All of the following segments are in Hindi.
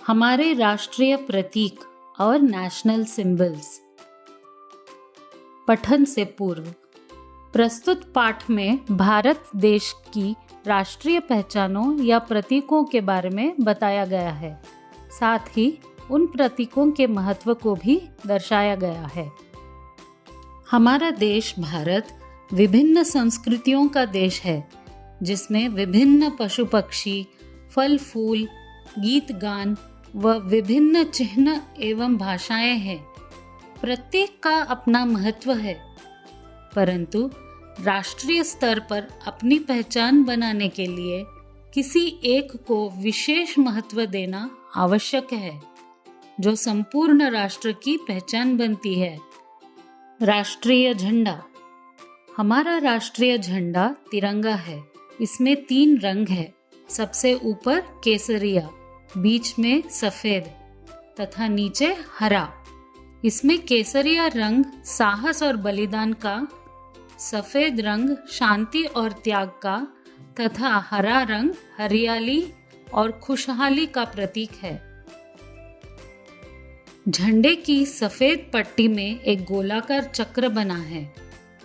हमारे राष्ट्रीय प्रतीक और नेशनल सिंबल्स। पठन से पूर्व प्रस्तुत पाठ में भारत देश की राष्ट्रीय पहचानों या प्रतीकों के बारे में बताया गया है। साथ ही उन प्रतीकों के महत्व को भी दर्शाया गया है। हमारा देश भारत विभिन्न संस्कृतियों का देश है, जिसमें विभिन्न पशु पक्षी, फल फूल, गीत गान व विभिन्न चिन्ह एवं भाषाएं हैं। प्रत्येक का अपना महत्व है, परंतु राष्ट्रीय स्तर पर अपनी पहचान बनाने के लिए किसी एक को विशेष महत्व देना आवश्यक है, जो संपूर्ण राष्ट्र की पहचान बनती है। राष्ट्रीय झंडा। हमारा राष्ट्रीय झंडा तिरंगा है। इसमें 3 रंग है। सबसे ऊपर केसरिया, बीच में सफेद तथा नीचे हरा। इसमें केसरिया रंग साहस और बलिदान का, सफेद रंग शांति और त्याग का तथा हरा रंग हरियाली और खुशहाली का प्रतीक है। झंडे की सफेद पट्टी में एक गोलाकार चक्र बना है,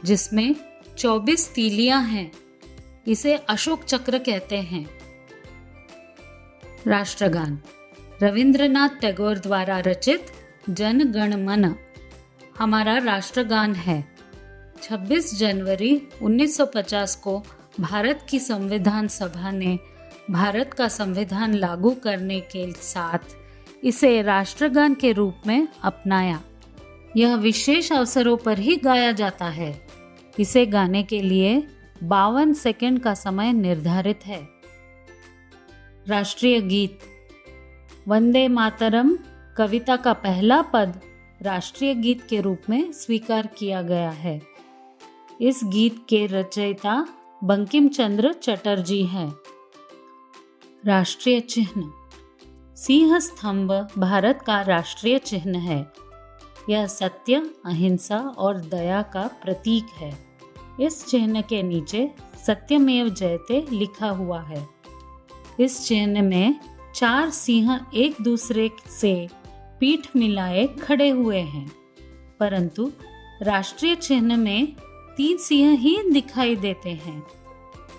जिसमें 24 तीलियां हैं। इसे अशोक चक्र कहते हैं। राष्ट्रगान। रविंद्रनाथ टैगोर द्वारा रचित जन गण मन हमारा राष्ट्रगान है। 26 जनवरी 1950 को भारत की संविधान सभा ने भारत का संविधान लागू करने के साथ इसे राष्ट्रगान के रूप में अपनाया। यह विशेष अवसरों पर ही गाया जाता है। इसे गाने के लिए 52 सेकंड का समय निर्धारित है। राष्ट्रीय गीत। वंदे मातरम कविता का पहला पद राष्ट्रीय गीत के रूप में स्वीकार किया गया है। इस गीत के रचयिता बंकिम चंद्र चटर्जी हैं। राष्ट्रीय चिन्ह। सिंह स्तंभ भारत का राष्ट्रीय चिन्ह है। यह सत्य, अहिंसा और दया का प्रतीक है। इस चिन्ह के नीचे सत्यमेव जयते लिखा हुआ है। इस चिन्ह में 4 सिंह एक दूसरे से पीठ मिलाए खड़े हुए हैं, परंतु राष्ट्रीय चिन्ह में 3 सिंह ही दिखाई देते हैं।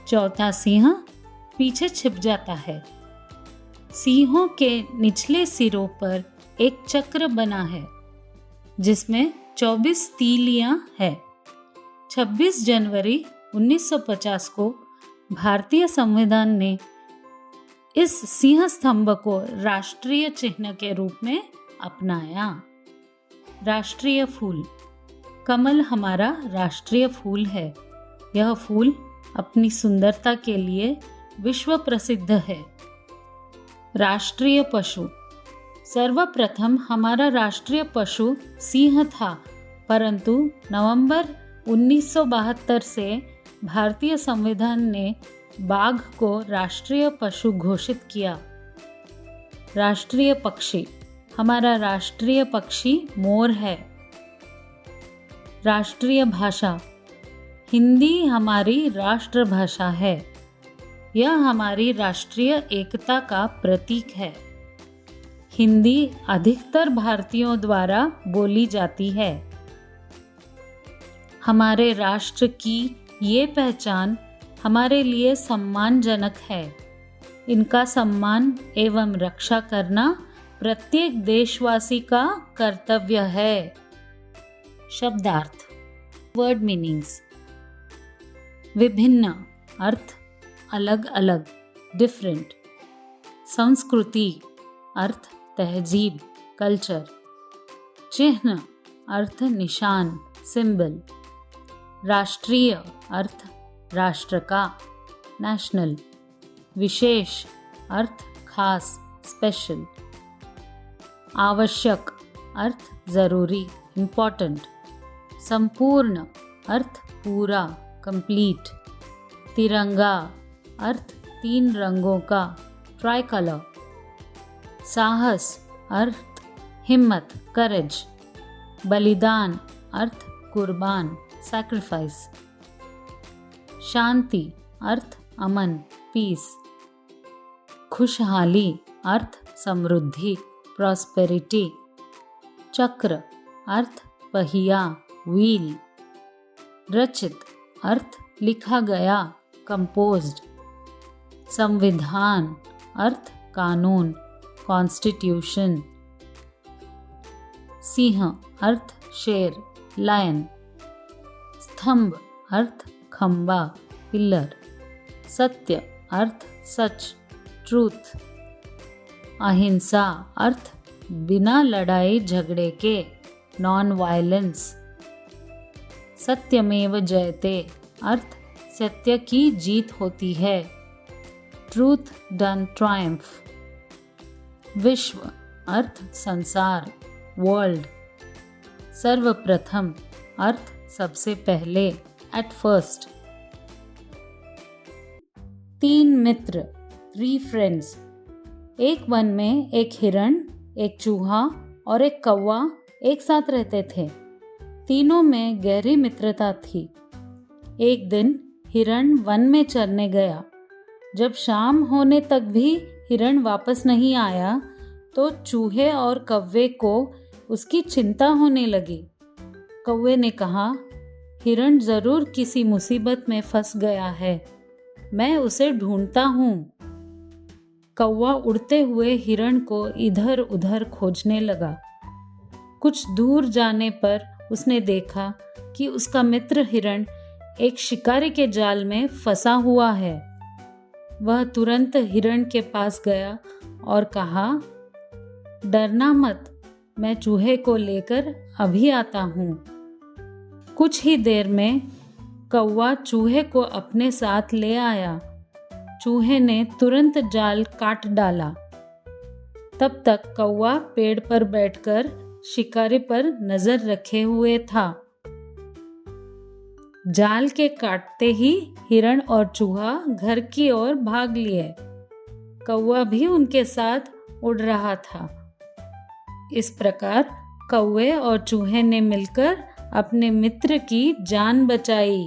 चौथा सिंह पीछे छिप जाता है। सिंहों के निचले सिरों पर एक चक्र बना है, जिसमें 24 तीलियां हैं। 26 जनवरी 1950 को भारतीय संविधान ने इस सिंह स्तंभ को राष्ट्रीय चिन्ह के रूप में अपनाया। राष्ट्रीय फूल। कमल हमारा राष्ट्रीय फूल है। यह फूल अपनी सुंदरता के लिए विश्व प्रसिद्ध है। राष्ट्रीय पशु। सर्वप्रथम हमारा राष्ट्रीय पशु सिंह था, परंतु नवंबर 1972 से भारतीय संविधान ने बाघ को राष्ट्रीय पशु घोषित किया। राष्ट्रीय पक्षी। हमारा राष्ट्रीय पक्षी मोर है। राष्ट्रीय भाषा। हिंदी हमारी राष्ट्रभाषा है। यह हमारी राष्ट्रीय एकता का प्रतीक है। हिंदी अधिकतर भारतीयों द्वारा बोली जाती है। हमारे राष्ट्र की ये पहचान हमारे लिए सम्मानजनक है। इनका सम्मान एवं रक्षा करना प्रत्येक देशवासी का कर्तव्य है। शब्दार्थ। Word meanings. विभिन्न अर्थ अलग अलग, डिफरेंट। संस्कृति अर्थ तहजीब, कल्चर। चिन्ह अर्थ निशान, सिंबल। राष्ट्रीय अर्थ राष्ट्र का, नेशनल। विशेष अर्थ खास, स्पेशल। आवश्यक अर्थ जरूरी, इम्पोर्टेंट। संपूर्ण अर्थ पूरा, कंप्लीट। तिरंगा अर्थ 3 रंगों का, ट्राई कलर। साहस अर्थ हिम्मत, करेज। बलिदान अर्थ कुर्बान, सैक्रिफाइस। शांति अर्थ अमन, पीस। खुशहाली अर्थ समृद्धि, प्रॉस्पेरिटी। चक्र अर्थ पहिया, व्हील। रचित अर्थ लिखा गया, कंपोज्ड। संविधान अर्थ कानून, कॉन्स्टिट्यूशन। सिंह अर्थ शेर, लायन। स्तंभ अर्थ खंबा, पिलर। सत्य अर्थ सच, ट्रूथ। अहिंसा अर्थ बिना लड़ाई झगड़े के, नॉन वायलेंस। सत्यमेव जयते अर्थ सत्य की जीत होती है, ट्रूथ डन ट्रायम्फ। विश्व अर्थ संसार, वर्ल्ड। सर्वप्रथम अर्थ सबसे पहले, एट फर्स्ट। तीन मित्र, 3 फ्रेंड्स। एक वन में एक हिरण, एक चूहा और एक कौवा एक साथ रहते थे। तीनों में गहरी मित्रता थी। एक दिन हिरण वन में चरने गया। जब शाम होने तक भी हिरण वापस नहीं आया तो चूहे और कौवे को उसकी चिंता होने लगी। कौवे ने कहा, हिरण जरूर किसी मुसीबत में फंस गया है, मैं उसे ढूंढता हूँ। कौवा उड़ते हुए हिरण को इधर उधर खोजने लगा। कुछ दूर जाने पर उसने देखा कि उसका मित्र हिरण एक शिकारी के जाल में फंसा हुआ है। वह तुरंत हिरण के पास गया और कहा, डरना मत, मैं चूहे को लेकर अभी आता हूँ। कुछ ही देर में कौवा चूहे को अपने साथ ले आया। चूहे ने तुरंत जाल काट डाला। तब तक कौवा पेड़ पर बैठकर शिकारी पर नजर रखे हुए था। जाल के काटते ही हिरण और चूहा घर की ओर भाग लिए। कौवा भी उनके साथ उड़ रहा था। इस प्रकार कौवे और चूहे ने मिलकर अपने मित्र की जान बचाई।